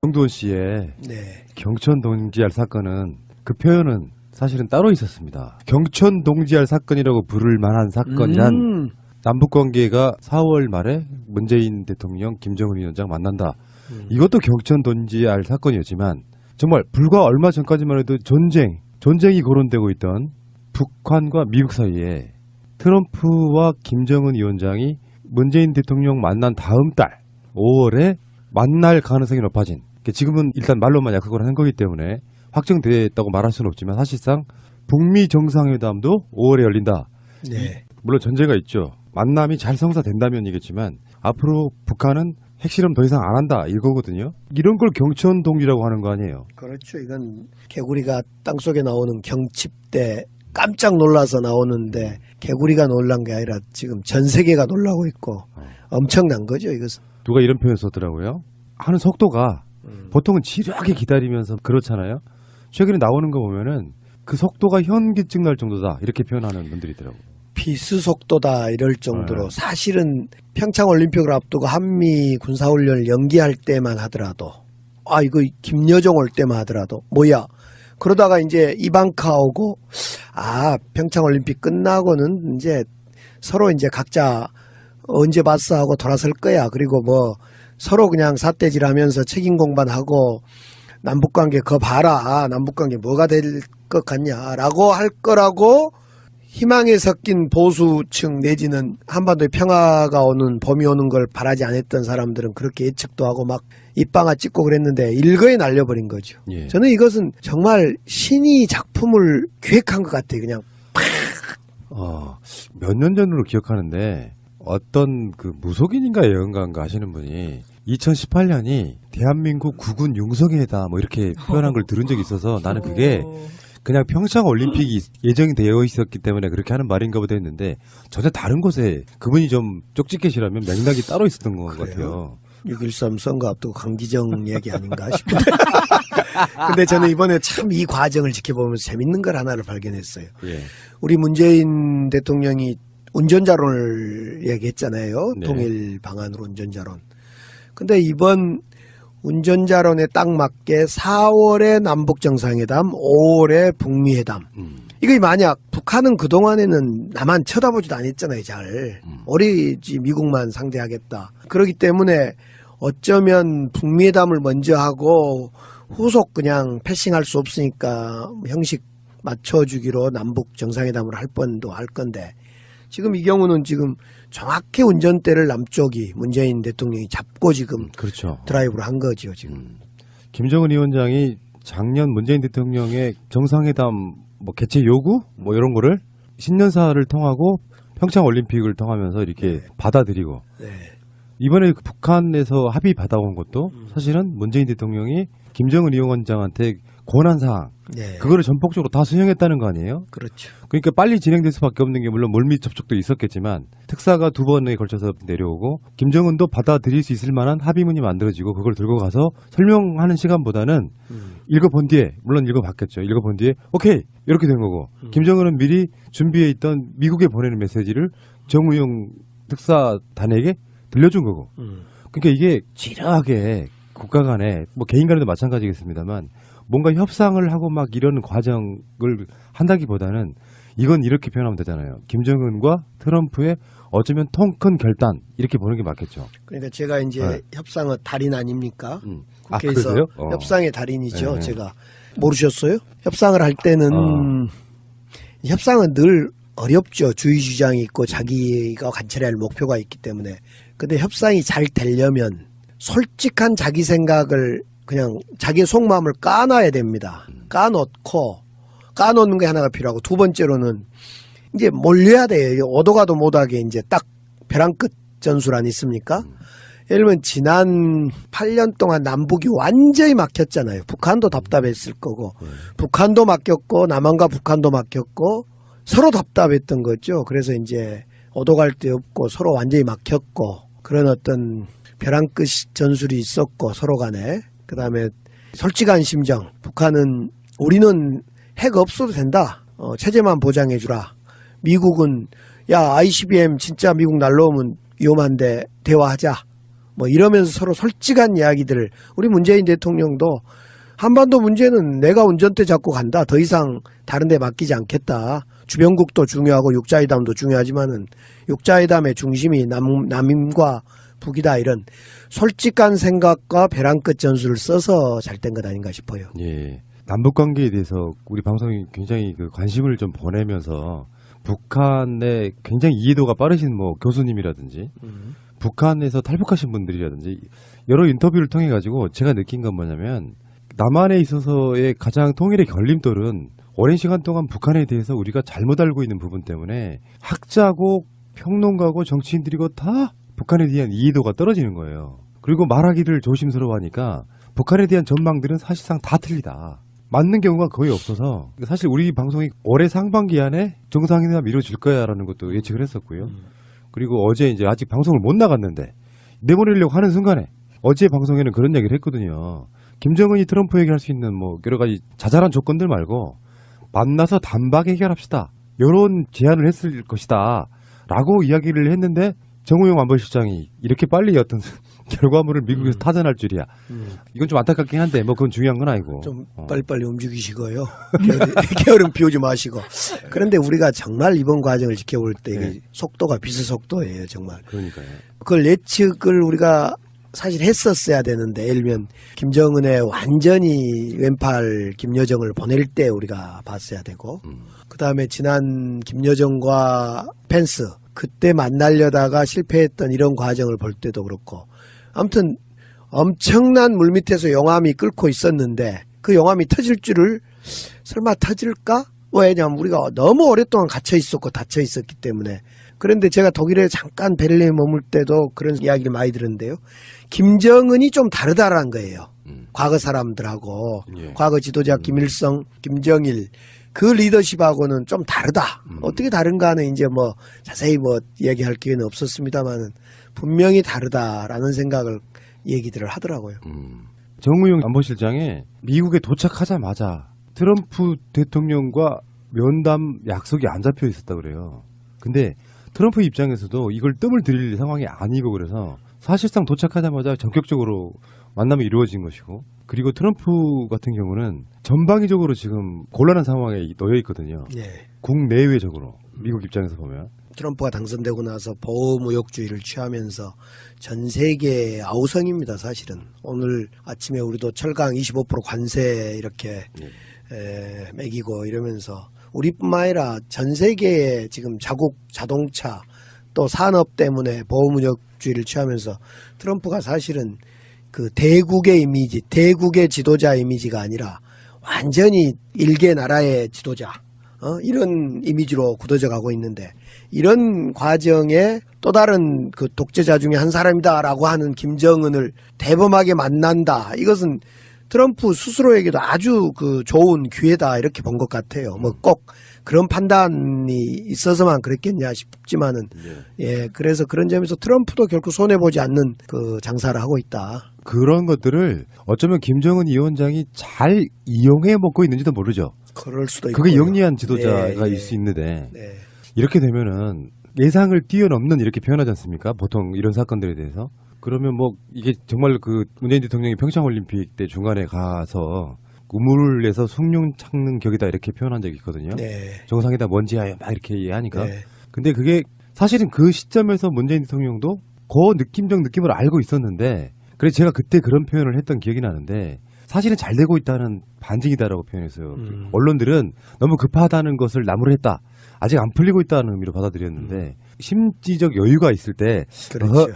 정두원 씨의 네. 경천 동지알 사건은 그 표현은 사실은 따로 있었습니다. 경천 동지알 사건이라고 부를 만한 사건이란 남북관계가 4월 말에 문재인 대통령, 김정은 위원장 만난다. 이것도 경천 동지알 사건이었지만 정말 불과 얼마 전까지만 해도 전쟁이 거론되고 있던 북한과 미국 사이에 트럼프와 김정은 위원장이 문재인 대통령 만난 다음 달 5월에 만날 가능성이 높아진, 지금은 일단 말로만 약속을 한 거기 때문에 확정됐다고 말할 수는 없지만 사실상 북미 정상회담도 5월에 열린다. 네. 물론 전제가 있죠. 만남이 잘 성사된다면이겠지만 앞으로 북한은 핵실험 더 이상 안 한다 이거거든요. 이런 걸 경천 동지라고 하는 거 아니에요. 그렇죠. 이건 개구리가 땅속에 나오는 경칩대 깜짝 놀라서 나오는데 개구리가 놀란 게 아니라 지금 전 세계가 놀라고 있고 엄청난 거죠, 이것은. 누가 이런 표현 썼더라고요. 하는 속도가 보통은 지루하게 기다리면서 그렇잖아요. 최근에 나오는 거 보면은 그 속도가 현기증 날 정도다 이렇게 표현하는 분들이 있더라고요. 비스 속도다 이럴 정도로 네. 사실은 평창 올림픽을 앞두고 한미 군사훈련을 연기할 때만 하더라도 이거 김여정 올 때만 하더라도 뭐야 그러다가 이제 이방카 오고 평창 올림픽 끝나고는 이제 서로 이제 각자 언제 봤어 하고 돌아설 거야. 그리고 뭐 서로 그냥 삿대질하면서 책임 공반하고 남북관계 거 봐라. 남북관계 뭐가 될 것 같냐라고 할 거라고 희망에 섞인 보수층 내지는 한반도에 평화가 오는 봄이 오는 걸 바라지 않았던 사람들은 그렇게 예측도 하고 막 입방아 찍고 그랬는데 일거에 날려버린 거죠. 예. 저는 이것은 정말 신이 작품을 기획한 것 같아요. 그냥 몇 년 전으로 기억하는데 어떤 그 무속인인가 예언가인가 하시는 분이 2018년이 대한민국 국군 융성회다 뭐 이렇게 표현한 걸 들은 적이 있어서 나는 그게 그냥 평창 올림픽이 예정이 되어 있었기 때문에 그렇게 하는 말인가 보다 했는데 전혀 다른 곳에 그분이 좀 쪽집게시라면 맥락이 따로 있었던 것 같아요. 6.13 선거 앞두고 강기정 얘기 아닌가 싶은데. 근데 저는 이번에 참 이 과정을 지켜보면서 재밌는 걸 하나를 발견했어요. 예. 우리 문재인 대통령이 운전자론을 얘기했잖아요. 네. 통일 방안으로 운전자론. 근데 이번 운전자론에 딱 맞게 4월에 남북정상회담, 5월에 북미회담. 이거 만약 북한은 그동안에는 나만 쳐다보지도 않았잖아요. 잘. 오리지 미국만 상대하겠다. 그렇기 때문에 어쩌면 북미회담을 먼저 하고 후속 그냥 패싱할 수 없으니까 형식 맞춰주기로 남북 정상회담을 할 뻔도 할 건데 지금 이 경우는 지금 정확히 운전대를 남쪽이 문재인 대통령이 잡고 지금 그렇죠. 드라이브를 한 거죠 지금. 김정은 위원장이 작년 문재인 대통령의 정상회담 뭐 개최 요구 뭐 이런 거를 신년사를 통하고 평창 올림픽을 통하면서 이렇게 받아들이고 네. 이번에 북한에서 합의 받아온 것도 사실은 문재인 대통령이 김정은 위원장한테 권한사항 네. 그거를 전폭적으로 다 수행했다는 거 아니에요? 그렇죠. 그러니까 빨리 진행될 수밖에 없는 게 물론 물밑 접촉도 있었겠지만 특사가 2번에 걸쳐서 내려오고 김정은도 받아들일 수 있을 만한 합의문이 만들어지고 그걸 들고 가서 설명하는 시간보다는 읽어본 뒤에 물론 읽어봤겠죠. 읽어본 뒤에 오케이 이렇게 된 거고 김정은은 미리 준비해 있던 미국에 보내는 메시지를 정우영 특사단에게 들려준 거고 그러니까 이게 지루하게 국가 간에 뭐 개인 간에도 마찬가지겠습니다만 뭔가 협상을 하고 막 이런 과정을 한다기보다는 이건 이렇게 표현하면 되잖아요. 김정은과 트럼프의 어쩌면 통 큰 결단 이렇게 보는 게 맞겠죠. 그러니까 제가 이제 네. 협상의 달인 아닙니까? 아, 국회에서 그러세요? 협상의 달인이죠. 네. 제가 모르셨어요? 협상을 할 때는 협상은 늘 어렵죠. 주의 주장이 있고 자기가 관철해야 할 목표가 있기 때문에. 근데 협상이 잘 되려면 솔직한 자기 생각을 그냥 자기의 속마음을 까놔야 됩니다. 까놓는 게 하나가 필요하고 두 번째로는 이제 몰려야 돼요. 오도 가도 못하게 이제 딱 벼랑 끝 전술 아니습니까? 예를 들면 지난 8년 동안 남북이 완전히 막혔잖아요. 북한도 답답했을 거고 북한도 막혔고 남한과 북한도 막혔고 서로 답답했던 거죠. 그래서 이제 오도 갈 데 없고 서로 완전히 막혔고 그런 어떤 벼랑 끝 전술이 있었고 서로 간에 그다음에 솔직한 심정 북한은 우리는 핵 없어도 된다. 체제만 보장해 주라. 미국은 야 ICBM 진짜 미국 날라오면 위험한데 대화하자. 뭐 이러면서 서로 솔직한 이야기들을 우리 문재인 대통령도 한반도 문제는 내가 운전대 잡고 간다. 더 이상 다른 데 맡기지 않겠다. 주변국도 중요하고 육자회담도 중요하지만은 육자회담의 중심이 남임과 북이다. 이런 솔직한 생각과 벼랑 끝 전술을 써서 잘 된 것 아닌가 싶어요. 예. 남북 관계에 대해서 우리 방송이 굉장히 그 관심을 좀 보내면서 북한의 굉장히 이해도가 빠르신 뭐 교수님이라든지 북한에서 탈북하신 분들이라든지 여러 인터뷰를 통해 가지고 제가 느낀 건 뭐냐면 남한에 있어서의 가장 통일의 걸림돌은 오랜 시간 동안 북한에 대해서 우리가 잘못 알고 있는 부분 때문에 학자고 평론가고 정치인들이고 다 북한에 대한 이해도가 떨어지는 거예요. 그리고 말하기를 조심스러워하니까 북한에 대한 전망들은 사실상 다 틀리다. 맞는 경우가 거의 없어서 사실 우리 방송이 올해 상반기 안에 정상회담 이루어질 거야라는 것도 예측을 했었고요. 그리고 어제 이제 아직 방송을 못 나갔는데 내보내려고 하는 순간에 어제 방송에는 그런 얘기를 했거든요. 김정은이 트럼프에게 할 수 있는 뭐 여러 가지 자잘한 조건들 말고 만나서 단박 해결합시다. 이런 제안을 했을 것이다. 라고 이야기를 했는데 정우영 안보실장이 이렇게 빨리 어떤 결과물을 미국에서 타전할 줄이야. 이건 좀 안타깝긴 한데 뭐 그건 중요한 건 아니고. 좀 빨리빨리 움직이시고요. 게으름 피우지 마시고. 그런데 우리가 정말 이번 과정을 지켜볼 때 이게 속도가 비수속도예요. 정말. 그러니까요. 그걸 예측을 우리가 사실 했었어야 되는데 예를 들면 김정은의 완전히 왼팔 김여정을 보낼 때 우리가 봤어야 되고 그다음에 지난 김여정과 펜스 그때 만나려다가 실패했던 이런 과정을 볼 때도 그렇고 아무튼 엄청난 물밑에서 용암이 끓고 있었는데 그 용암이 터질 줄을 설마 터질까? 왜냐하면 우리가 너무 오랫동안 갇혀 있었고 닫혀 있었기 때문에. 그런데 제가 독일에 잠깐 베를린에 머물 때도 그런 이야기를 많이 들었는데요. 김정은이 좀 다르다라는 거예요. 과거 사람들하고 과거 지도자 김일성, 김정일 그 리더십하고는 좀 다르다. 어떻게 다른가는 이제 뭐 자세히 뭐 얘기할 기회는 없었습니다만은 분명히 다르다라는 생각을 얘기들을 하더라고요. 정우영 안보실장이 미국에 도착하자마자 트럼프 대통령과 면담 약속이 안 잡혀 있었다 그래요. 근데 트럼프 입장에서도 이걸 뜸을 들일 상황이 아니고 그래서 사실상 도착하자마자 전격적으로 만남이 이루어진 것이고 그리고 트럼프 같은 경우는 전방위적으로 지금 곤란한 상황에 놓여 있거든요. 네. 국내외적으로 미국 입장에서 보면. 트럼프가 당선되고 나서 보호무역주의를 취하면서 전 세계 아우성입니다. 사실은. 오늘 아침에 우리도 철강 25% 관세 이렇게 매기고 이러면서 우리뿐만 아니라 전 세계에 지금 자국 자동차 또 산업 때문에 보호무역주의를 취하면서 트럼프가 사실은 그 대국의 이미지, 대국의 지도자 이미지가 아니라 완전히 일개 나라의 지도자 이런 이미지로 굳어져 가고 있는데 이런 과정에 또 다른 그 독재자 중에 한 사람이다라고 하는 김정은을 대범하게 만난다. 이것은 트럼프 스스로에게도 아주 그 좋은 기회다 이렇게 본 것 같아요. 뭐 꼭 그런 판단이 있어서만 그랬겠냐 싶지만은 예 그래서 그런 점에서 트럼프도 결코 손해 보지 않는 그 장사를 하고 있다. 그런 것들을 어쩌면 김정은 위원장이 잘 이용해 먹고 있는지도 모르죠. 그럴 수도 있고. 그게 영리한 지도자가 일 수 있는데 이렇게 되면은 예상을 뛰어넘는 이렇게 표현하지 않습니까? 보통 이런 사건들에 대해서. 그러면 뭐 이게 정말 그 문재인 대통령이 평창올림픽 때 중간에 가서 우물을 내서 숭늉 찾는 격이다 이렇게 표현한 적이 있거든요. 정상에다 먼지하여 막 이렇게 얘기하니까. 근데 그게 사실은 그 시점에서 문재인 대통령도 그 느낌적 느낌을 알고 있었는데 그래서 제가 그때 그런 표현을 했던 기억이 나는데 사실은 잘 되고 있다는 반증이다라고 표현했어요. 언론들은 너무 급하다는 것을 나무랬다. 아직 안 풀리고 있다는 의미로 받아들였는데 심지적 여유가 있을 때 그렇죠.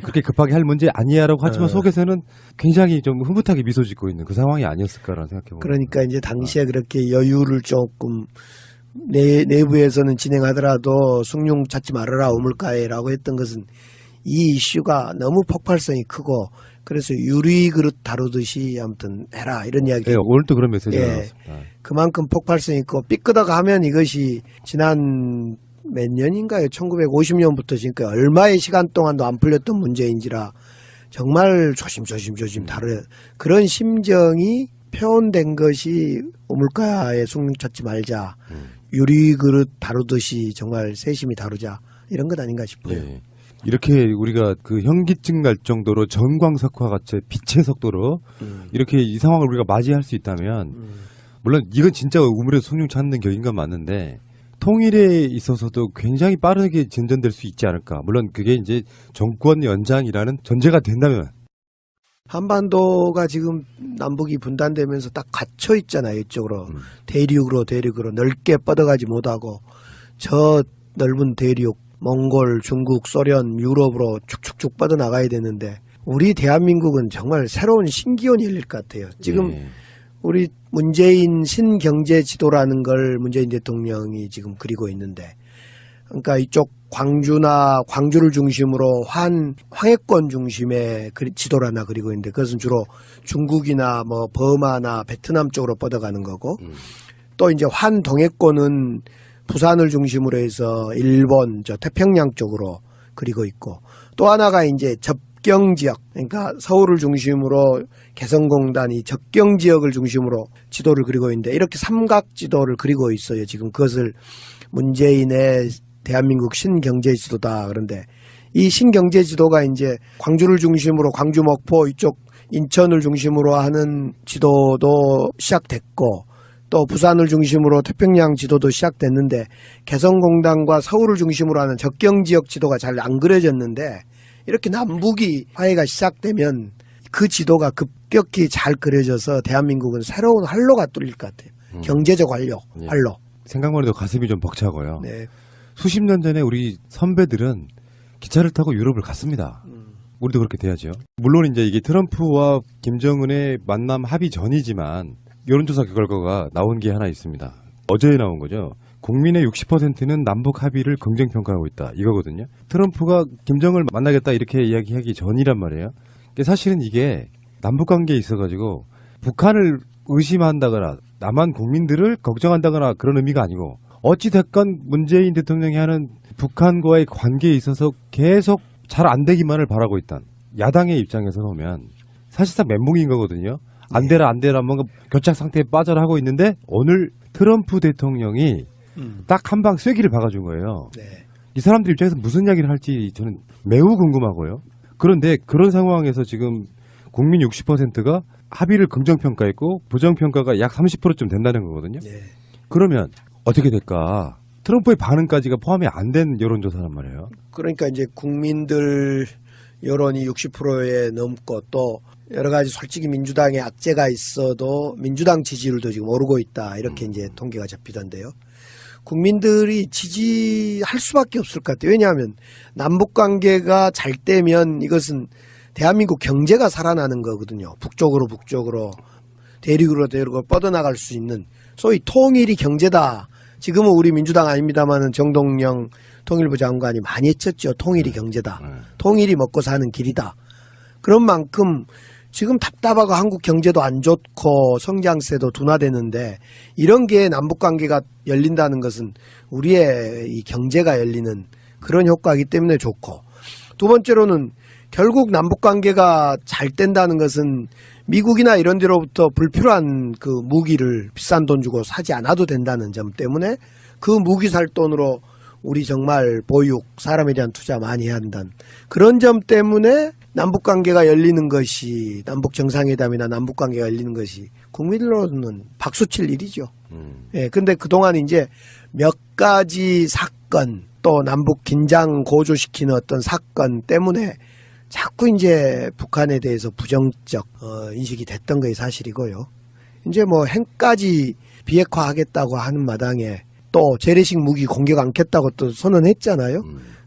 그렇게 급하게 할 문제 아니야라고 하지만 속에서는 굉장히 좀 흐뭇하게 미소 짓고 있는 그 상황이 아니었을까라는 생각해봅니다. 그러니까 이제 당시에 그렇게 여유를 조금 내부에서는 진행하더라도 숭늉 찾지 말아라 우물가에라고 했던 것은 이 이슈가 너무 폭발성이 크고 그래서 유리 그릇 다루듯이 아무튼 해라 이런 이야기. 오늘도 그런 메시지가 나왔습니다. 그만큼 폭발성이 있고 삐끄덕하면 이것이 지난 몇 년인가요? 1950년부터 지금까지 얼마의 시간 동안도 안 풀렸던 문제인지라 정말 조심 다뤄. 그런 심정이 표현된 것이 우물가에 숭늉 찾지 말자. 유리 그릇 다루듯이 정말 세심히 다루자. 이런 것 아닌가 싶어요. 이렇게 우리가 그 현기증 날 정도로 전광석화 같이 빛의 속도로 이렇게 이 상황을 우리가 맞이할 수 있다면 물론 이건 진짜 우물에서 송룡 찾는 격인 건 맞는데 통일에 있어서도 굉장히 빠르게 진전될 수 있지 않을까. 물론 그게 이제 정권 연장이라는 전제가 된다면. 한반도가 지금 남북이 분단되면서 딱 갇혀 있잖아요. 이쪽으로 대륙으로 넓게 뻗어가지 못하고 저 넓은 대륙 몽골, 중국, 소련, 유럽으로 축축축 뻗어나가야 되는데 우리 대한민국은 정말 새로운 신기원이 열릴 것 같아요. 지금 우리 문재인 신경제 지도라는 걸 문재인 대통령이 지금 그리고 있는데 그러니까 이쪽 광주를 중심으로 황해권 중심의 지도를 하나 그리고 있는데 그것은 주로 중국이나 뭐 버마나 베트남 쪽으로 뻗어가는 거고 또 이제 환동해권은 부산을 중심으로 해서 일본 저 태평양 쪽으로 그리고 있고 또 하나가 이제 접경 지역 그러니까 서울을 중심으로 개성공단이 접경 지역을 중심으로 지도를 그리고 있는데 이렇게 삼각 지도를 그리고 있어요. 지금 그것을 문재인의 대한민국 신경제 지도다. 그런데 이 신경제 지도가 이제 광주를 중심으로 광주 목포 이쪽 인천을 중심으로 하는 지도도 시작됐고 또 부산을 중심으로 태평양 지도도 시작됐는데 개성공단과 서울을 중심으로 하는 접경지역 지도가 잘 안 그려졌는데 이렇게 남북이 화해가 시작되면 그 지도가 급격히 잘 그려져서 대한민국은 새로운 활로가 뚫릴 것 같아요. 경제적 활로. 생각만 해도 가슴이 좀 벅차고요. 네. 수십 년 전에 우리 선배들은 기차를 타고 유럽을 갔습니다. 우리도 그렇게 돼야죠. 물론 이제 이게 트럼프와 김정은의 만남 합의 전이지만 여론조사 결과가 나온 게 하나 있습니다. 어제 나온 거죠. 국민의 60%는 남북 합의를 긍정평가하고 있다. 이거거든요. 트럼프가 김정을 만나겠다 이렇게 이야기하기 전이란 말이에요. 사실은 이게 남북관계에 있어가지고 북한을 의심한다거나 남한 국민들을 걱정한다거나 그런 의미가 아니고 어찌됐건 문재인 대통령이 하는 북한과의 관계에 있어서 계속 잘 안 되기만을 바라고 있던 야당의 입장에서 보면 사실상 멘붕인 거거든요. 안 되라 뭔가 교착 상태에 빠져라 하고 있는데 오늘 트럼프 대통령이 딱 한 방 쐐기를 박아준 거예요. 네. 이 사람들 입장에서 무슨 이야기를 할지 저는 매우 궁금하고요. 그런데 그런 상황에서 지금 국민 60%가 합의를 긍정평가했고 부정평가가 약 30%쯤 된다는 거거든요. 네. 그러면 어떻게 될까? 트럼프의 반응까지가 포함이 안 된 여론조사란 말이에요. 그러니까 이제 국민들 여론이 60%에 넘고 또 여러 가지 솔직히 민주당에 악재가 있어도 민주당 지지율도 지금 오르고 있다. 이렇게 이제 통계가 잡히던데요. 국민들이 지지할 수밖에 없을 것 같아요. 왜냐하면 남북 관계가 잘 되면 이것은 대한민국 경제가 살아나는 거거든요. 북쪽으로 대륙으로 뻗어나갈 수 있는 소위 통일이 경제다. 지금은 우리 민주당 아닙니다만은 정동영 통일부 장관이 많이 했었죠. 통일이 경제다. 통일이 먹고 사는 길이다. 그런 만큼 지금 답답하고 한국 경제도 안 좋고 성장세도 둔화되는데 이런 게 남북관계가 열린다는 것은 우리의 이 경제가 열리는 그런 효과이기 때문에 좋고 두 번째로는 결국 남북관계가 잘 된다는 것은 미국이나 이런 데로부터 불필요한 그 무기를 비싼 돈 주고 사지 않아도 된다는 점 때문에 그 무기 살 돈으로 우리 정말 보육, 사람에 대한 투자 많이 해야 한다는 그런 점 때문에 남북관계가 열리는 것이 남북 정상회담이나 남북관계가 열리는 것이 국민으로는 박수칠 일이죠. 예, 근데 그동안 이제 몇 가지 사건 또 남북 긴장 고조시키는 어떤 사건 때문에 자꾸 이제 북한에 대해서 부정적 인식이 됐던 게 사실이고요. 이제 뭐 핵까지 비핵화하겠다고 하는 마당에 또 재래식 무기 공격 않겠다고 또 선언했잖아요.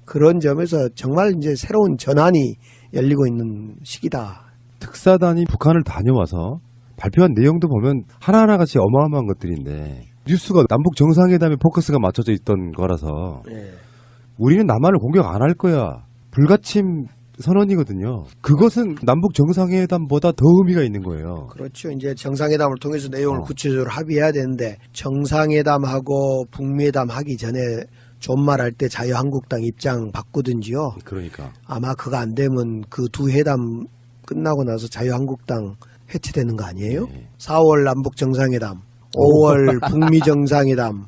그런 점에서 정말 이제 새로운 전환이 열리고 있는 시기다. 특사단이 북한을 다녀와서 발표한 내용도 보면 하나하나같이 어마어마한 것들인데 뉴스가 남북 정상회담에 포커스가 맞춰져 있던 거라서 우리는 남한을 공격 안 할 거야. 불가침 선언이거든요. 그것은 남북 정상회담보다 더 의미가 있는 거예요. 그렇죠. 이제 정상회담을 통해서 내용을 구체적으로 합의해야 되는데 정상회담하고 북미회담 하기 전에 존말할 때 자유한국당 입장 바꾸든지요. 그러니까 아마 그거 안 되면 그 두 회담 끝나고 나서 자유한국당 해체되는 거 아니에요? 4월 남북 정상회담, 5월 북미 정상회담,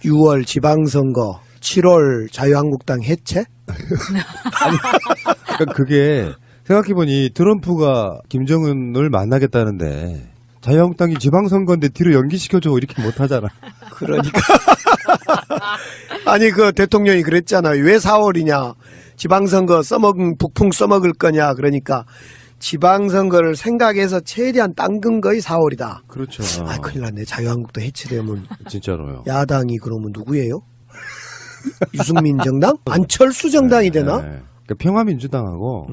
6월 지방선거 7월 자유한국당 해체? 그러니까 그게 생각해보니 트럼프가 김정은을 만나겠다는데 자유한국당이 지방선거인데 뒤로 연기시켜줘 이렇게 못하잖아. 그러니까. 아니, 그 대통령이 그랬잖아요. 왜 4월이냐. 지방선거 북풍 써먹을 거냐. 그러니까 지방선거를 생각해서 최대한 당근 거의 4월이다. 그렇죠. 아, 큰일 났네. 자유한국당 해체되면. 진짜로요. 야당이 그러면 누구예요? 유승민 정당? 안철수 정당이 되나? 네. 그러니까 평화민주당하고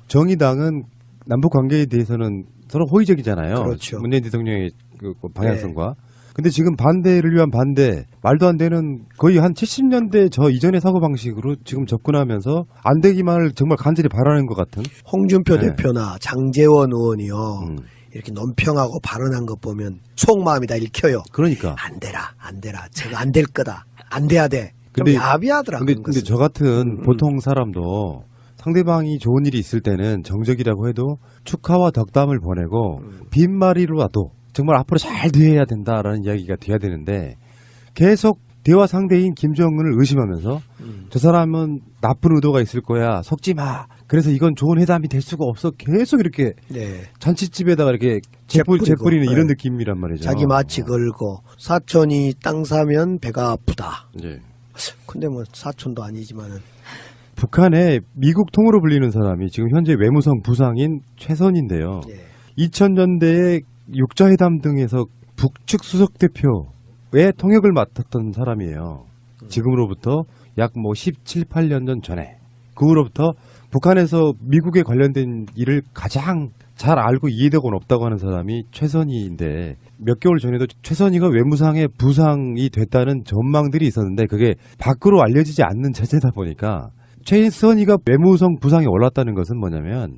정의당은 남북 관계에 대해서는 서로 호의적이잖아요. 그렇죠. 문재인 대통령의 그 방향성과. 근데 지금 반대를 위한 반대, 말도 안 되는 거의 한 70년대 저 이전의 사고방식으로 지금 접근하면서 안 되기만을 정말 간절히 바라는 것 같은. 홍준표 네. 대표나 장제원 의원이요. 이렇게 논평하고 발언한 것 보면 속마음이 다 읽혀요. 그러니까. 안 되라. 저거 안 될 거다. 안 돼야 돼. 좀 근데- 야비하더라. 근데 저 같은 보통 사람도 상대방이 좋은 일이 있을 때는 정적이라고 해도 축하와 덕담을 보내고 빈말이로라도 정말 앞으로 잘 돼야 된다라는 이야기가 돼야 되는데 계속 대화 상대인 김정은을 의심하면서 저 사람은 나쁜 의도가 있을 거야. 속지 마. 그래서 이건 좋은 회담이 될 수가 없어. 계속 이렇게 네. 잔치집에다가 이렇게 재뿌리고. 재뿌리는 이런 네. 느낌이란 말이죠. 자기 마치 걸고 사촌이 땅 사면 배가 아프다. 예. 근데 뭐 사촌도 아니지만은 북한의 미국 통으로 불리는 사람이 지금 현재 외무성 부상인 최선인데요. 예. 2000년대에 육자회담 등에서 북측 수석 대표의 통역을 맡았던 사람이에요. 지금으로부터 약 17, 18년 전에. 그 후로부터 북한에서 미국에 관련된 일을 가장 잘 알고 이해되고는 없다고 하는 사람이 최선희인데 몇 개월 전에도 최선희가 외무상의 부상이 됐다는 전망들이 있었는데 그게 밖으로 알려지지 않는 체제다 보니까 최선희가 외무성 부상에 올랐다는 것은 뭐냐면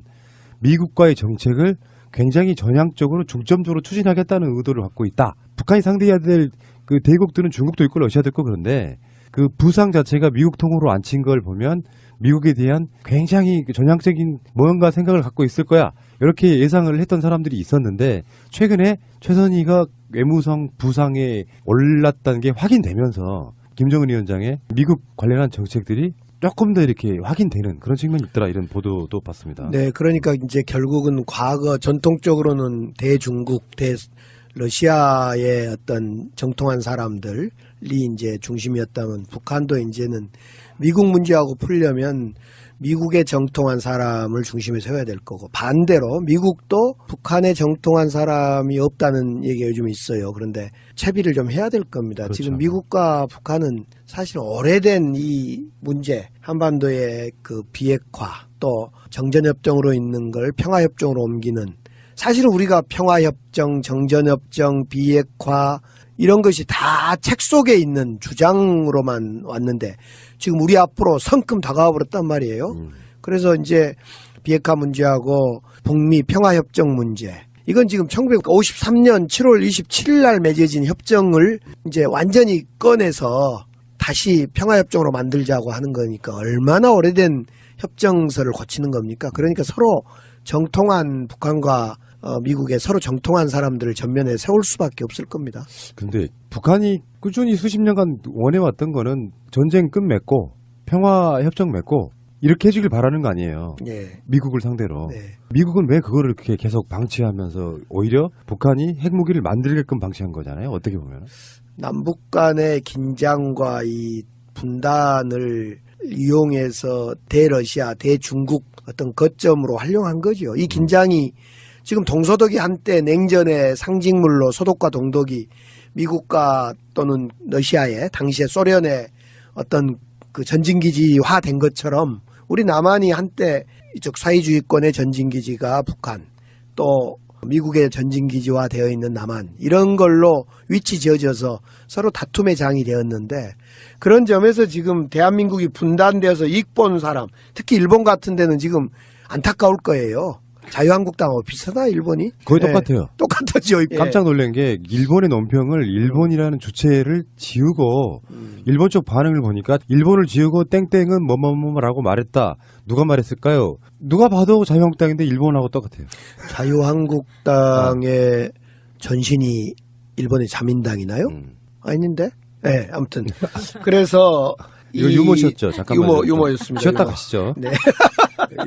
미국과의 정책을 굉장히 전향적으로 중점적으로 추진하겠다는 의도를 갖고 있다. 북한이 상대해야 될 그 대국들은 중국도 있고 러시아도 있고 그런데 그 부상 자체가 미국 통으로 앉힌 걸 보면 미국에 대한 굉장히 전향적인 뭔가 생각을 갖고 있을 거야. 이렇게 예상을 했던 사람들이 있었는데 최근에 최선희가 외무성 부상에 올랐다는 게 확인되면서 김정은 위원장의 미국 관련한 정책들이 조금 더 이렇게 확인되는 그런 측면이 있더라 이런 보도도 봤습니다. 네, 그러니까 이제 결국은 과거 전통적으로는 대중국, 대러시아의 어떤 정통한 사람들이 이제 중심이었다면 북한도 이제는 미국 문제하고 풀려면 미국의 정통한 사람을 중심에 세워야 될 거고 반대로 미국도 북한의 정통한 사람이 없다는 얘기가 요즘 있어요. 그런데 채비를 좀 해야 될 겁니다. 그렇죠. 지금 미국과 북한은 사실 오래된 이 문제 한반도의 그 비핵화 또 정전협정으로 있는 걸 평화협정으로 옮기는 사실은 우리가 평화협정, 정전협정, 비핵화 이런 것이 다 책 속에 있는 주장으로만 왔는데 지금 우리 앞으로 성큼 다가와 버렸단 말이에요. 그래서 이제 비핵화 문제하고 북미 평화협정 문제 이건 지금 1953년 7월 27일 날 맺어진 협정을 이제 완전히 꺼내서 다시 평화협정으로 만들자고 하는 거니까 얼마나 오래된 협정서를 고치는 겁니까? 그러니까 서로 정통한 북한과 미국의 서로 정통한 사람들을 전면에 세울 수밖에 없을 겁니다. 근데 북한이 꾸준히 수십 년간 원해왔던 거는 전쟁 끝맺고 평화협정 맺고 이렇게 해주길 바라는 거 아니에요. 예. 미국을 상대로. 네. 미국은 왜 그거를 이렇게 계속 방치하면서 오히려 북한이 핵무기를 만들게끔 방치한 거잖아요. 어떻게 보면. 남북 간의 긴장과 이 분단을 이용해서 대러시아, 대중국 어떤 거점으로 활용한 거죠. 이 긴장이 지금 동서독이 한때 냉전의 상징물로 소독과 동독이 미국과 또는 러시아의 당시에 소련의 어떤 그 전진기지화 된 것처럼 우리 남한이 한때 이쪽 사회주의권의 전진기지가 북한 또 미국의 전진기지화 되어 있는 남한 이런 걸로 위치 지어져서 서로 다툼의 장이 되었는데 그런 점에서 지금 대한민국이 분단되어서 이익 본 사람 특히 일본 같은 데는 지금 안타까울 거예요. 자유한국당하고 비슷하다 일본이? 거의 네, 똑같아요. 똑같았죠. 깜짝 놀란 게 일본의 논평을 일본이라는 주체를 지우고 일본 쪽 반응을 보니까 일본을 지우고 땡땡은 뭐뭐뭐라고 말했다. 누가 말했을까요? 누가 봐도 자유한국당인데 일본하고 똑같아요. 자유한국당의 전신이 일본의 자민당이나요? 아닌데? 네, 아무튼. 그래서 이거 유머셨죠? 잠깐만요. 유머였습니다. 쉬었다 유머. 가시죠. 네.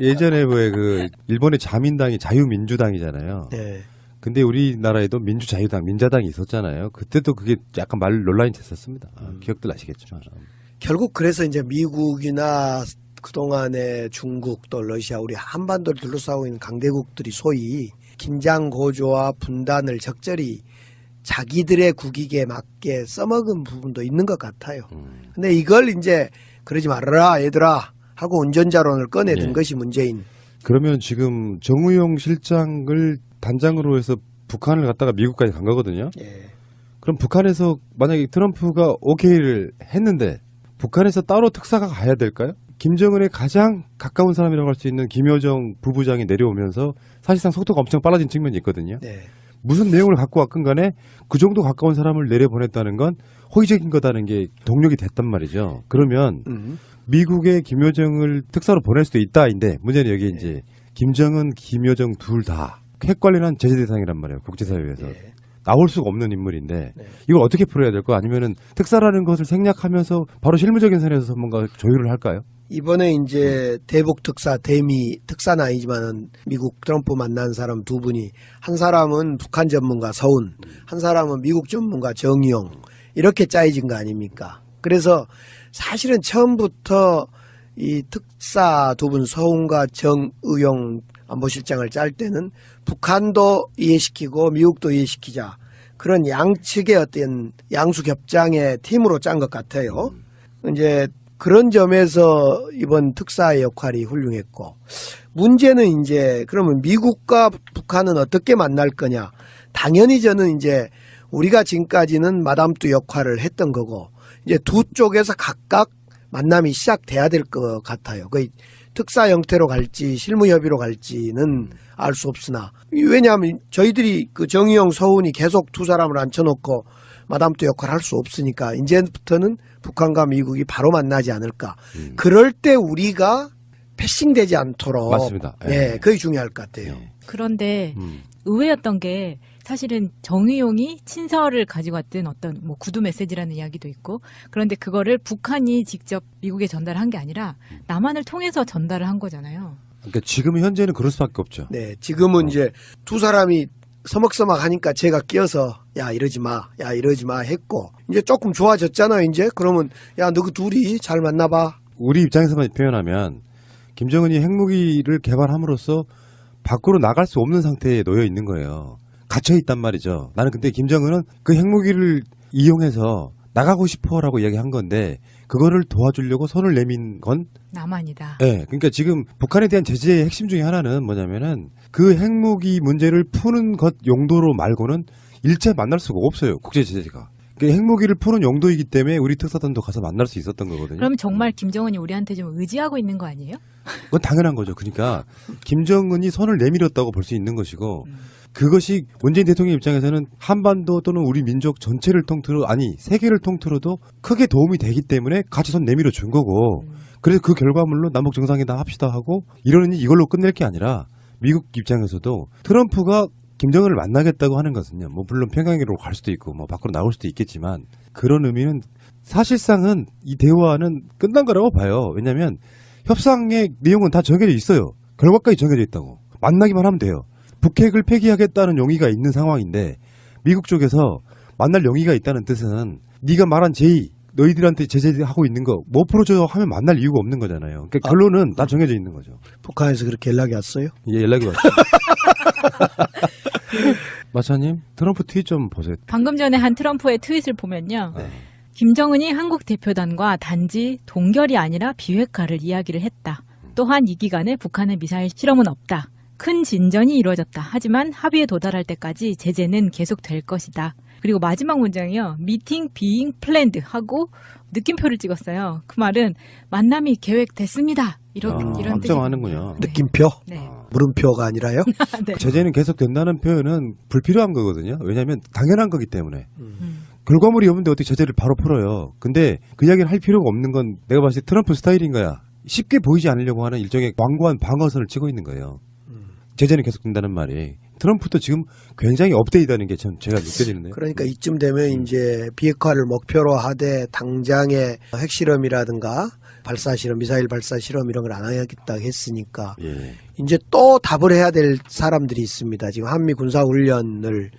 예전에 왜 그 일본의 자민당이 자유민주당이잖아요. 네. 근데 우리나라에도 민주자유당, 민자당이 있었잖아요. 그때도 그게 약간 말 논란이 됐었습니다. 기억들 나시겠지만. 결국 그래서 이제 미국이나 그동안에 중국 또 러시아 우리 한반도를 둘러싸고 있는 강대국들이 소위 긴장 고조와 분단을 적절히 자기들의 국익에 맞게 써먹은 부분도 있는 것 같아요. 근데 이걸 이제 그러지 말아라 얘들아 하고 운전자론을 꺼내든 예. 것이 문제인. 그러면 지금 정우영 실장을 단장으로 해서 북한을 갔다가 미국까지 간 거거든요. 예. 그럼 북한에서 만약에 트럼프가 오케이를 했는데 북한에서 따로 특사가 가야 될까요? 김정은의 가장 가까운 사람이라고 할 수 있는 김여정 부부장이 내려오면서 사실상 속도가 엄청 빨라진 측면이 있거든요. 네. 무슨 내용을 갖고 왔건 간에 그 정도 가까운 사람을 내려보냈다는 건 호의적인 거다는 게 동력이 됐단 말이죠. 그러면 미국의 김여정을 특사로 보낼 수도 있다인데 문제는 여기 이제 김정은, 김여정 둘 다 핵 관련한 제재 대상이란 말이에요. 국제사회에서. 네. 나올 수가 없는 인물인데 네. 이걸 어떻게 풀어야 될까? 아니면은 특사라는 것을 생략하면서 바로 실무적인 선에서 뭔가 조율을 할까요? 이번에 이제 대북 특사, 대미 특사는 아니지만 미국 트럼프 만난 사람 두 분이 한 사람은 북한 전문가 서훈, 한 사람은 미국 전문가 정의용 이렇게 짜여진 거 아닙니까? 그래서 사실은 처음부터 이 특사 두 분 서훈과 정의용 안보실장을 짤 때는 북한도 이해시키고 미국도 이해시키자 그런 양측의 어떤 양수겹장의 팀으로 짠 것 같아요. 이제 그런 점에서 이번 특사의 역할이 훌륭했고 문제는 이제 그러면 미국과 북한은 어떻게 만날 거냐. 당연히 저는 이제 우리가 지금까지는 마담뚜 역할을 했던 거고 이제 두 쪽에서 각각 만남이 시작돼야 될 것 같아요. 거의 특사 형태로 갈지 실무 협의로 갈지는 알 수 없으나 왜냐하면 저희들이 그 정의용 서훈이 계속 두 사람을 앉혀놓고 마담뚜 역할을 할 수 없으니까 이제부터는 북한과 미국이 바로 만나지 않을까. 그럴 때 우리가 패싱되지 않도록 맞습니다. 네, 그게 중요할 것 같아요. 그런데 의외였던 게 사실은 정의용이 친서를 가지고 왔던 어떤 뭐 구두 메시지라는 이야기도 있고 그런데 그거를 북한이 직접 미국에 전달한 게 아니라 남한을 통해서 전달을 한 거잖아요. 그러니까 지금 현재는 그럴 수밖에 없죠. 네, 지금은 이제 두 사람이 서먹서먹 하니까 제가 끼어서 야 이러지 마 했고 이제 조금 좋아졌잖아요. 이제 그러면 야 너 그 둘이 잘 만나봐. 우리 입장에서만 표현하면 김정은이 핵무기를 개발함으로써 밖으로 나갈 수 없는 상태에 놓여 있는 거예요. 갇혀 있단 말이죠. 나는 근데 김정은은 그 핵무기를 이용해서 나가고 싶어라고 이야기한 건데 그거를 도와주려고 손을 내민 건 남한이다. 네, 그러니까 지금 북한에 대한 제재의 핵심 중에 하나는 뭐냐면은 그 핵무기 문제를 푸는 것 용도로 말고는 일체 만날 수가 없어요. 국제 제재가. 그 핵무기를 푸는 용도이기 때문에 우리 특사단도 가서 만날 수 있었던 거거든요. 그럼 정말 김정은이 우리한테 좀 의지하고 있는 거 아니에요? 그건 당연한 거죠. 그러니까 김정은이 손을 내밀었다고 볼 수 있는 것이고 그것이 문재인 대통령 입장에서는 한반도 또는 우리 민족 전체를 통틀어 아니 세계를 통틀어도 크게 도움이 되기 때문에 같이 손 내밀어 준 거고 그래서 그 결과물로 남북 정상회담 합시다 하고 이러니 이걸로 끝낼 게 아니라 미국 입장에서도 트럼프가 김정은을 만나겠다고 하는 것은요. 뭐 물론 평양으로 갈 수도 있고 뭐 밖으로 나올 수도 있겠지만 그런 의미는 사실상은 이 대화는 끝난 거라고 봐요. 왜냐하면 협상의 내용은 다 정해져 있어요. 결과까지 정해져 있다고. 만나기만 하면 돼요. 북핵을 폐기하겠다는 용의가 있는 상황인데 미국 쪽에서 만날 용의가 있다는 뜻은 네가 말한 제의 너희들한테 제재하고 있는 거 못 풀어줘 하면 만날 이유가 없는 거잖아요. 그러니까 결론은 다 정해져 있는 거죠. 북한에서 그렇게 연락이 왔어요? 예, 연락이 왔죠. 마차님 트럼프 트윗 좀 보세요. 방금 전에 한 트럼프의 트윗을 보면요. 김정은이 한국 대표단과 단지 동결이 아니라 비핵화를 이야기를 했다. 또한 이 기간에 북한의 미사일 실험은 없다. 큰 진전이 이루어졌다. 하지만 합의에 도달할 때까지 제재는 계속될 것이다. 그리고 마지막 문장이요. Meeting being planned 하고 느낌표를 찍었어요. 그 말은 만남이 계획됐습니다. 이런 뜻이거든요. 확정하는군요. 네. 느낌표? 네. 물음표가 아니라요? 네. 제재는 계속 된다는 표현은 불필요한 거거든요. 왜냐하면 당연한 거기 때문에. 결과물이 없는데 어떻게 제재를 바로 풀어요. 근데 그 이야기를 할 필요가 없는 건 내가 봤을 때 트럼프 스타일인 거야. 쉽게 보이지 않으려고 하는 일종의 완고한 방어선을 치고 있는 거예요. 제재는 계속 된다는 말이. 트럼프도 지금 굉장히 업데이트하는 게 제가 느껴지는데요. 그러니까 이쯤 되면 이제 비핵화를 목표로 하되 당장의 핵실험이라든가 발사 실험, 미사일 발사 실험 이런 걸 안 하겠다 했으니까 예. 이제 또 답을 해야 될 사람들이 있습니다. 지금 한미 군사 훈련을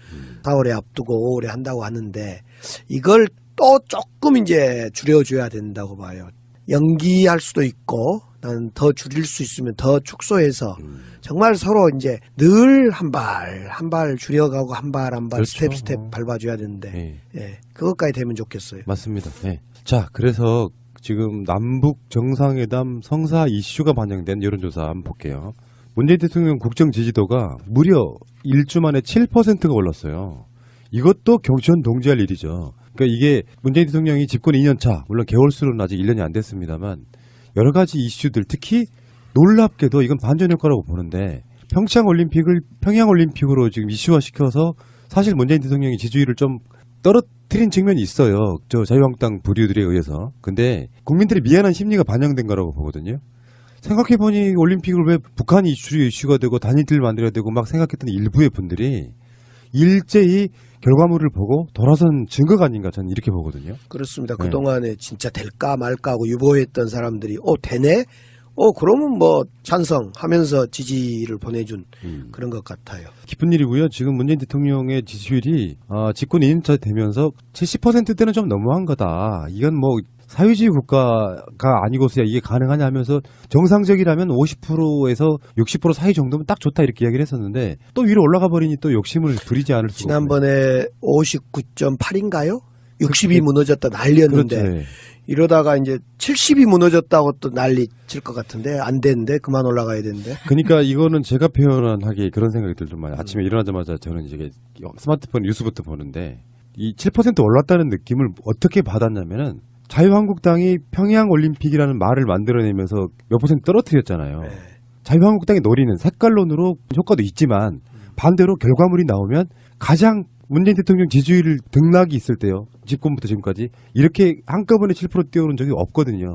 4월에 앞두고 5월에 한다고 하는데 이걸 또 조금 이제 줄여줘야 된다고 봐요. 연기할 수도 있고 나는 더 줄일 수 있으면 더 축소해서 정말 서로 이제 늘 한 발 줄여가고 한 발 그렇죠. 스텝 밟아줘야 되는데 예. 예, 그것까지 되면 좋겠어요. 맞습니다. 예. 자, 그래서 지금 남북 정상회담 성사 이슈가 반영된 여론조사 한번 볼게요. 문재인 대통령 국정 지지도가 무려 1주 만에 7%가 올랐어요. 이것도 경천 동지할 일이죠. 그러니까 이게 문재인 대통령이 집권 2년 차, 물론 개월수로는 아직 1년이 안 됐습니다만 여러 가지 이슈들, 특히 놀랍게도 이건 반전 효과라고 보는데 평양 올림픽으로 지금 이슈화시켜서 사실 문재인 대통령이 지지율을 좀 떨어뜨린 측면이 있어요. 저 자유한국당 부류들에 의해서. 근데 국민들의 미안한 심리가 반영된 거라고 보거든요. 생각해보니 올림픽을 왜 북한이 이슈가 되고 단일들을 만들어야 되고 막 생각했던 일부의 분들이 일제히 결과물을 보고 돌아선 증거가 아닌가 저는 이렇게 보거든요. 그렇습니다. 네. 그동안에 진짜 될까 말까 하고 유보했던 사람들이 되네? 그러면 뭐 찬성하면서 지지를 보내준 그런 것 같아요. 기쁜 일이고요. 지금 문재인 대통령의 지지율이 집권 2년차 되면서 70%대는 좀 너무한 거다. 이건 뭐 사회주의 국가가 아니고서야 이게 가능하냐 하면서 정상적이라면 50%에서 60% 사이 정도면 딱 좋다 이렇게 이야기를 했었는데 또 위로 올라가 버리니 또 욕심을 부리지 않을 수가 없네요. 지난번에 59.8인가요? 60이 무너졌다 난리였는데 그렇죠. 이러다가 이제 70이 무너졌다고 또 난리 칠 것 같은데 안 되는데 그만 올라가야 되는데. 그러니까 이거는 제가 표현하기에 그런 생각이 들더만 아침에 일어나자마자 저는 이제 스마트폰 뉴스부터 보는데 이 7% 올랐다는 느낌을 어떻게 받았냐면은 자유한국당이 평양올림픽이라는 말을 만들어내면서 몇 퍼센트 떨어뜨렸잖아요. 네. 자유한국당이 노리는 색깔론으로 효과도 있지만 반대로 결과물이 나오면 가장 문재인 대통령 지지율 등락이 있을 때요. 집권부터 지금까지 이렇게 한꺼번에 7% 뛰어오른 적이 없거든요.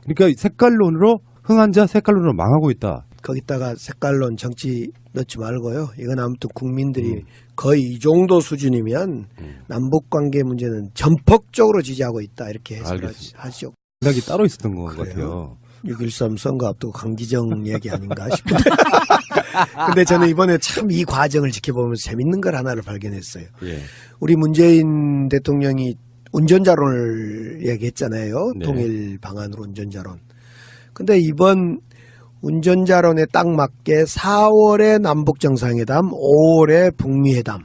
그러니까 색깔론으로 흥한 자 색깔론으로 망하고 있다. 거기다가 색깔론 정치 넣지 말고요. 이건 아무튼 국민들이 거의 이 정도 수준이면 남북관계 문제는 전폭적으로 지지하고 있다. 이렇게 해석을 하시죠. 생각이 따로 있었던 것 그래요? 같아요. 6.13 선거 앞두고 강기정 얘기 아닌가 싶은데. 근데 저는 이번에 참 이 과정을 지켜보면서 재밌는 걸 하나를 발견했어요. 예. 우리 문재인 대통령이 운전자론을 얘기했잖아요. 네. 통일 방안으로 운전자론. 근데 이번 운전자론에 딱 맞게 4월에 남북정상회담, 5월에 북미회담.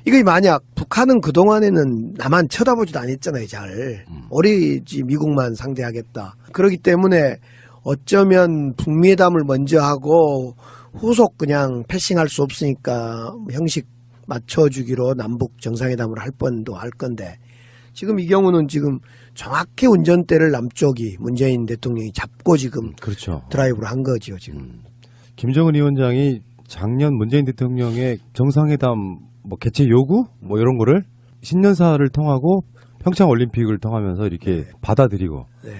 이거 만약 북한은 그동안에는 나만 쳐다보지도 않았잖아요. 잘. 오리지 미국만 상대하겠다. 그렇기 때문에 어쩌면 북미회담을 먼저 하고 후속 그냥 패싱할 수 없으니까 형식 맞춰주기로 남북 정상회담을 할 뻔도 할 건데 지금 이 경우는 지금 정확히 운전대를 남쪽이 문재인 대통령이 잡고 지금 그렇죠. 드라이브를 한 거죠 지금. 김정은 위원장이 작년 문재인 대통령의 정상회담 뭐 개최 요구 뭐 이런 거를 신년사를 통하고 평창 올림픽을 통하면서 이렇게 받아들이고 네.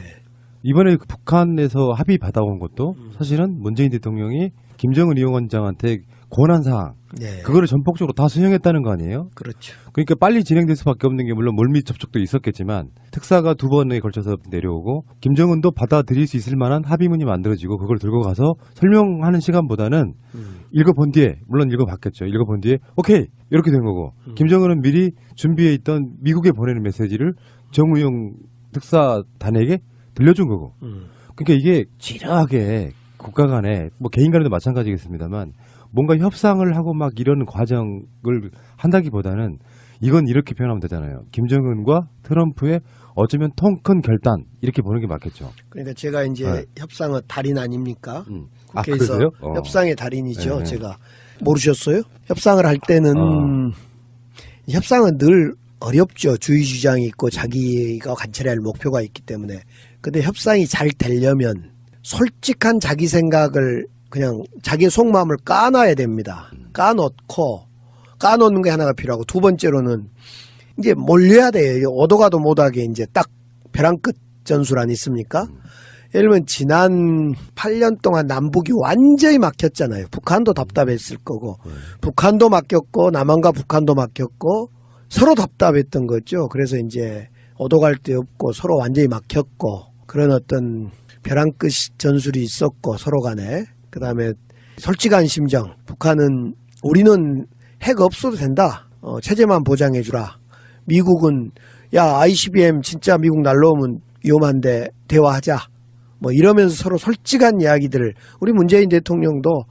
이번에 북한에서 합의 받아온 것도 사실은 문재인 대통령이 김정은 위원장한테 권한 사항 네. 그거를 전폭적으로 다 수행했다는 거 아니에요? 그렇죠. 그러니까 빨리 진행될 수밖에 없는 게 물론 물밑 접촉도 있었겠지만 특사가 2번에 걸쳐서 내려오고 김정은도 받아들일 수 있을 만한 합의문이 만들어지고 그걸 들고 가서 설명하는 시간보다는 읽어본 뒤에 물론 읽어봤겠죠. 읽어본 뒤에 오케이 이렇게 된 거고 김정은은 미리 준비해 있던 미국에 보내는 메시지를 정우영 특사단에게 들려준 거고 그러니까 이게 지루하게 국가 간에 뭐 개인 간에도 마찬가지겠습니다만 뭔가 협상을 하고 막 이런 과정을 한다기보다는 이건 이렇게 표현하면 되잖아요. 김정은과 트럼프의 어쩌면 통 큰 결단 이렇게 보는 게 맞겠죠. 그러니까 제가 이제 네. 협상의 달인 아닙니까? 아, 국회에서 그러세요? 협상의 달인이죠. 네. 제가 모르셨어요? 협상을 할 때는 협상은 늘 어렵죠. 주의 주장이 있고 자기가 관철해야 할 목표가 있기 때문에. 근데 협상이 잘 되려면 솔직한 자기 생각을 그냥 자기의 속마음을 까놔야 됩니다. 까놓는 게 하나가 필요하고 두 번째로는 이제 몰려야 돼요. 오도 가도 못하게 이제 딱 벼랑 끝 전술 아니습니까? 예를 들면 지난 8년 동안 남북이 완전히 막혔잖아요. 북한도 답답했을 거고 북한도 막혔고 남한과 북한도 막혔고 서로 답답했던 거죠. 그래서 이제 오도갈 데 없고 서로 완전히 막혔고 그런 어떤 벼랑 끝 전술이 있었고 서로 간에 그다음에 솔직한 심정 북한은 우리는 핵 없어도 된다. 체제만 보장해 주라. 미국은 야 ICBM 진짜 미국 날라오면 위험한데 대화하자. 뭐 이러면서 서로 솔직한 이야기들을 우리 문재인 대통령도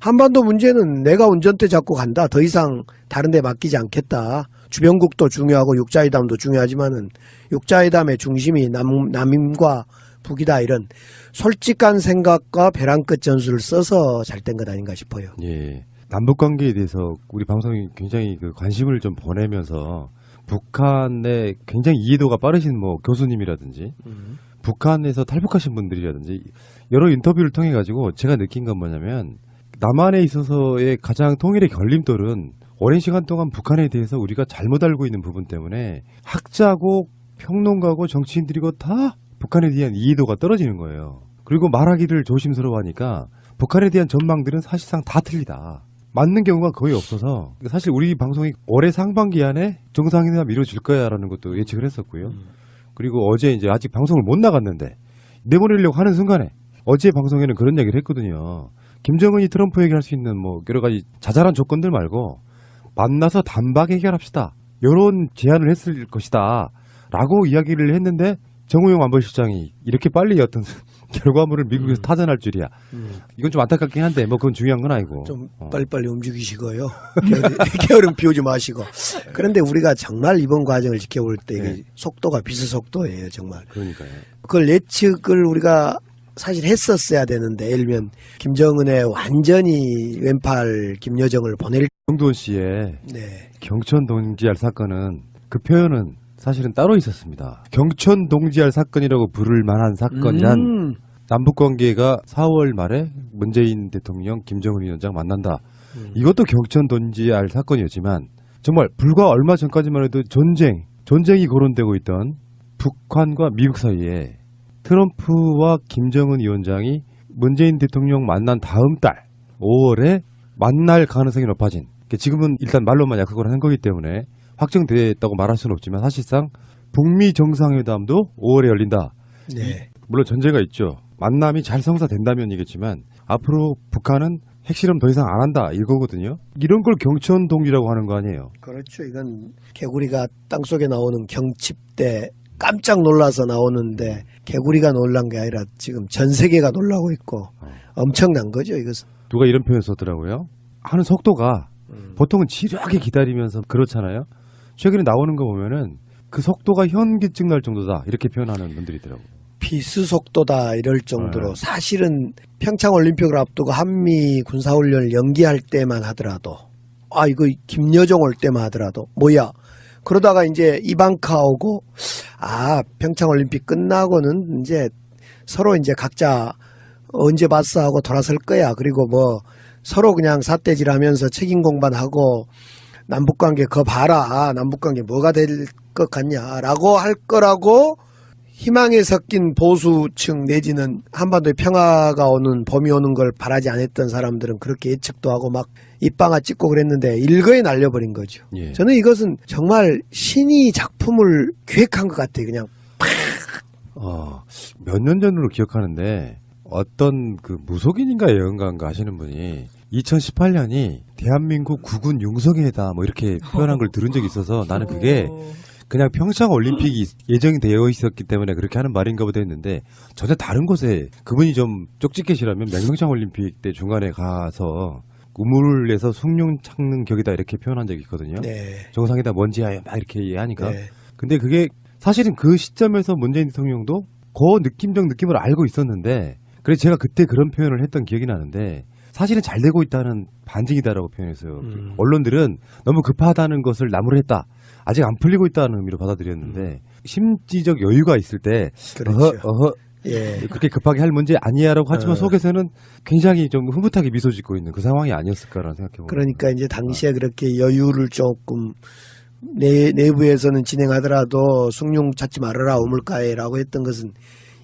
한반도 문제는 내가 운전대 잡고 간다. 더 이상 다른 데 맡기지 않겠다. 주변국도 중요하고 육자회담도 중요하지만은 육자회담의 중심이 남임과 북이다. 이런 솔직한 생각과 벼랑 끝 전술을 써서 잘 된 것 아닌가 싶어요. 예. 남북 관계에 대해서 우리 방송이 굉장히 그 관심을 좀 보내면서 북한의 굉장히 이해도가 빠르신 뭐 교수님이라든지 북한에서 탈북하신 분들이라든지 여러 인터뷰를 통해 가지고 제가 느낀 건 뭐냐면 남한에 있어서의 가장 통일의 걸림돌은 오랜 시간 동안 북한에 대해서 우리가 잘못 알고 있는 부분 때문에 학자고 평론가고 정치인들이고 다 북한에 대한 이해도가 떨어지는 거예요. 그리고 말하기를 조심스러워하니까 북한에 대한 전망들은 사실상 다 틀리다. 맞는 경우가 거의 없어서 사실 우리 방송이 올해 상반기 안에 정상회담 이루어질 거야라는 것도 예측을 했었고요. 그리고 어제 이제 아직 방송을 못 나갔는데 내보내려고 하는 순간에 어제 방송에는 그런 얘기를 했거든요. 김정은이 트럼프에게 할 수 있는 뭐 여러 가지 자잘한 조건들 말고 만나서 단박 해결합시다. 이런 제안을 했을 것이다. 라고 이야기를 했는데 정우영 안보실장이 이렇게 빨리 어떤 결과물을 미국에서 타전할 줄이야. 이건 좀 안타깝긴 한데 뭐 그건 중요한 건 아니고. 좀 빨리빨리 움직이시고요. 게으름 피우지 마시고. 그런데 우리가 정말 이번 과정을 지켜볼 때 이게 속도가 비슷속도예요. 정말. 그러니까요. 그걸 예측을 우리가 사실 했었어야 되는데 예를 들면 김정은의 완전히 왼팔 김여정을 보낼 정두원 씨의 네. 경천 동지알 사건은 그 표현은 사실은 따로 있었습니다. 경천 동지알 사건이라고 부를 만한 사건이란 남북관계가 4월 말에 문재인 대통령 김정은 위원장 만난다. 이것도 경천 동지알 사건이었지만 정말 불과 얼마 전까지만 해도 전쟁이 거론되고 있던 북한과 미국 사이에 트럼프와 김정은 위원장이 문재인 대통령 만난 다음 달 5월에 만날 가능성이 높아진, 지금은 일단 말로만 약속을 하는 거기 때문에 확정됐다고 말할 수는 없지만 사실상 북미 정상회담도 5월에 열린다. 네. 물론 전제가 있죠. 만남이 잘 성사된다면이겠지만 앞으로 북한은 핵실험 더 이상 안 한다 이거거든요. 이런 걸 경천동지라고 하는 거 아니에요. 그렇죠. 이건 개구리가 땅속에 나오는 경칩대 깜짝 놀라서 나오는데 개구리가 놀란 게 아니라 지금 전 세계가 놀라고 있고 엄청난 거죠. 이것은. 누가 이런 표현 썼더라고요. 하는 속도가 보통은 지루하게 기다리면서 그렇잖아요. 최근에 나오는 거 보면은 그 속도가 현기증 날 정도다 이렇게 표현하는 분들이 있더라고요. 비수속도다 이럴 정도로 사실은 평창 올림픽을 앞두고 한미 군사훈련을 연기할 때만 하더라도 이거 김여정 올 때만 하더라도 뭐야 그러다가 이제 이방카 오고 평창 올림픽 끝나고는 이제 서로 이제 각자 언제 봤어 하고 돌아설 거야. 그리고 뭐 서로 그냥 삿대질하면서 책임 공반하고 남북관계 거 봐라. 남북관계 뭐가 될 것 같냐라고 할 거라고 희망에 섞인 보수층 내지는 한반도에 평화가 오는 봄이 오는 걸 바라지 않았던 사람들은 그렇게 예측도 하고 막 입방아 찍고 그랬는데 일거에 날려버린 거죠. 예. 저는 이것은 정말 신이 작품을 기획한 것 같아요. 그냥 몇 년 전으로 기억하는데 어떤 그 무속인인가 예언가인가 하시는 분이 2018년이 대한민국 국군 융성회다 뭐 이렇게 표현한 걸 들은 적이 있어서 나는 그게 그냥 평창 올림픽이 예정이 되어 있었기 때문에 그렇게 하는 말인가 보다 했는데 전혀 다른 곳에 그분이 좀 쪽집게시라면 평창 올림픽 때 중간에 가서 우물을 내서 숭늉 찾는 격이다 이렇게 표현한 적이 있거든요. 네. 정상이다 뭔지야 막 이렇게 하니까. 네. 근데 그게 사실은 그 시점에서 문재인 대통령도 그 느낌을 알고 있었는데 그래서 제가 그때 그런 표현을 했던 기억이 나는데 사실은 잘 되고 있다는 반증이다라고 표현했어요. 언론들은 너무 급하다는 것을 나무랬다. 아직 안 풀리고 있다는 의미로 받아들였는데 심지적 여유가 있을 때 그렇죠. 예. 그렇게 급하게 할 문제 아니야라고 하지만 속에서는 굉장히 좀 흐뭇하게 미소 짓고 있는 그 상황이 아니었을까라는 생각해봅니다. 그러니까 이제 당시에 그렇게 여유를 조금 내부에서는 진행하더라도 숭늉 찾지 말아라 우물가에라고 했던 것은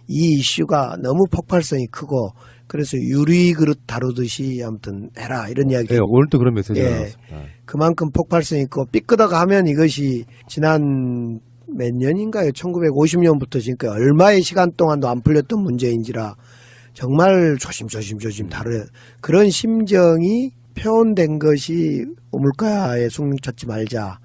이 이슈가 너무 폭발성이 크고 그래서 유리 그릇 다루듯이 아무튼 해라 이런 이야기. 네, 오늘 또 그런 메시지가 예. 나왔습니다. 그만큼 폭발성이 있고 삐끄덕 하면 이것이 지난 몇 년인가요? 1950년부터 지금까지 얼마의 시간 동안도 안 풀렸던 문제인지라 정말 조심 다뤄야 그런 심정이 표현된 것이 우물가에 숭늉 찾지 말자.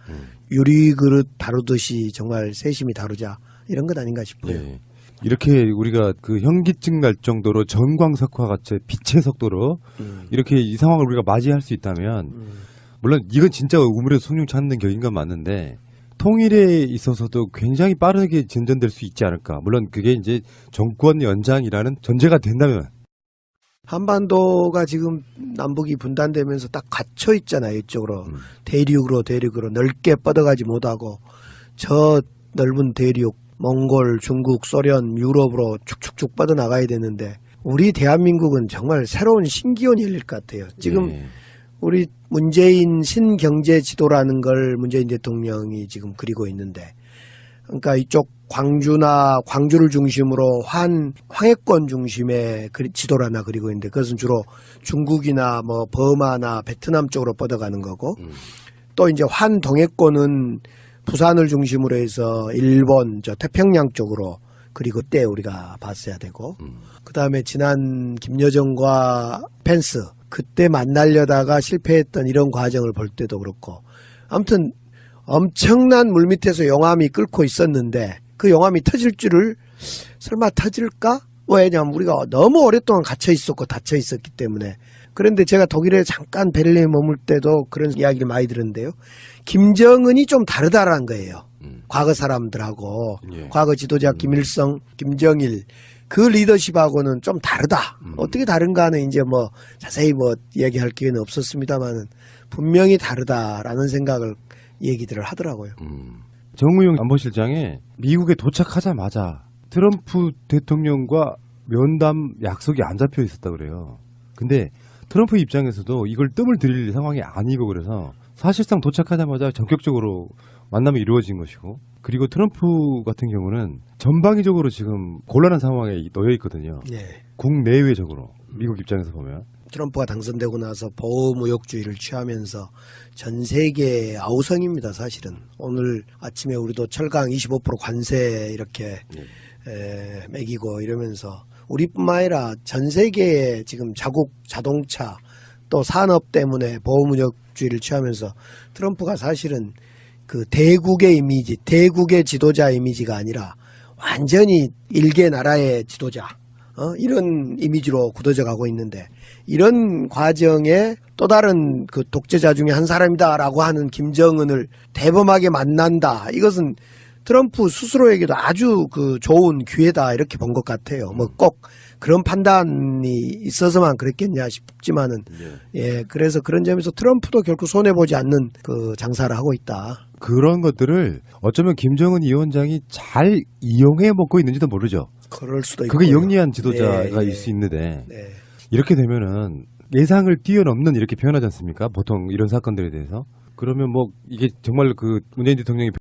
유리 그릇 다루듯이 정말 세심히 다루자. 이런 것 아닌가 싶어요. 예. 이렇게 우리가 그 현기증 날 정도로 전광석화 같이 빛의 속도로 이렇게 이 상황을 우리가 맞이할 수 있다면 물론 이건 진짜 우물에서 숭늉 찾는 격인 건 맞는데 통일에 있어서도 굉장히 빠르게 진전될 수 있지 않을까. 물론 그게 이제 정권 연장이라는 전제가 된다면 한반도가 지금 남북이 분단되면서 딱 갇혀 있잖아요. 이쪽으로 대륙으로 넓게 뻗어가지 못하고 저 넓은 대륙 몽골, 중국, 소련, 유럽으로 축축축 뻗어나가야 되는데 우리 대한민국은 정말 새로운 신기원이 열릴 것 같아요. 지금 예. 우리 문재인 신경제 지도라는 걸 문재인 대통령이 지금 그리고 있는데 그러니까 이쪽 광주를 중심으로 황해권 중심의 지도를 하나 그리고 있는데 그것은 주로 중국이나 뭐 버마나 베트남 쪽으로 뻗어가는 거고 또 이제 환동해권은 부산을 중심으로 해서 일본 저 태평양 쪽으로 그리고 때 우리가 봤어야 되고 그다음에 지난 김여정과 펜스 그때 만나려다가 실패했던 이런 과정을 볼 때도 그렇고 아무튼 엄청난 물밑에서 용암이 끓고 있었는데 그 용암이 터질 줄을 설마 터질까? 왜냐하면 우리가 너무 오랫동안 갇혀 있었고 닫혀 있었기 때문에. 그런데 제가 독일에 잠깐 베를린에 머물 때도 그런 이야기를 많이 들었는데요. 김정은이 좀 다르다라는 거예요. 과거 사람들하고 예. 과거 지도자 김일성, 김정일 그 리더십하고는 좀 다르다. 어떻게 다른가는 이제 뭐 자세히 뭐 얘기할 기회는 없었습니다만은 분명히 다르다라는 생각을 얘기들을 하더라고요. 정우영 안보실장이 미국에 도착하자마자 트럼프 대통령과 면담 약속이 안 잡혀 있었다 그래요. 근데 트럼프 입장에서도 이걸 뜸을 들일 상황이 아니고 그래서 사실상 도착하자마자 전격적으로 만남이 이루어진 것이고 그리고 트럼프 같은 경우는 전방위적으로 지금 곤란한 상황에 놓여 있거든요. 네. 국내외적으로 미국 입장에서 보면. 트럼프가 당선되고 나서 보호무역주의를 취하면서 전 세계 아우성입니다. 사실은 오늘 아침에 우리도 철강 25% 관세 이렇게 매기고 이러면서 우리뿐만 아니라 전 세계에 지금 자국 자동차 또 산업 때문에 보호무역주의를 취하면서 트럼프가 사실은 그 대국의 이미지, 대국의 지도자 이미지가 아니라 완전히 일개 나라의 지도자 이런 이미지로 굳어져 가고 있는데 이런 과정에 또 다른 그 독재자 중에 한 사람이다라고 하는 김정은을 대범하게 만난다. 이것은 트럼프 스스로에게도 아주 그 좋은 기회다 이렇게 본 것 같아요. 뭐 꼭 그런 판단이 있어서만 그랬겠냐 싶지만은 예 그래서 그런 점에서 트럼프도 결코 손해 보지 않는 그 장사를 하고 있다. 그런 것들을 어쩌면 김정은 위원장이 잘 이용해 먹고 있는지도 모르죠. 그럴 수도 있고. 그게 영리한 지도자가 네, 있을 수 있는데 네. 이렇게 되면은 예상을 뛰어넘는 이렇게 표현하지 않습니까? 보통 이런 사건들에 대해서. 그러면 뭐 이게 정말 그 문재인 대통령이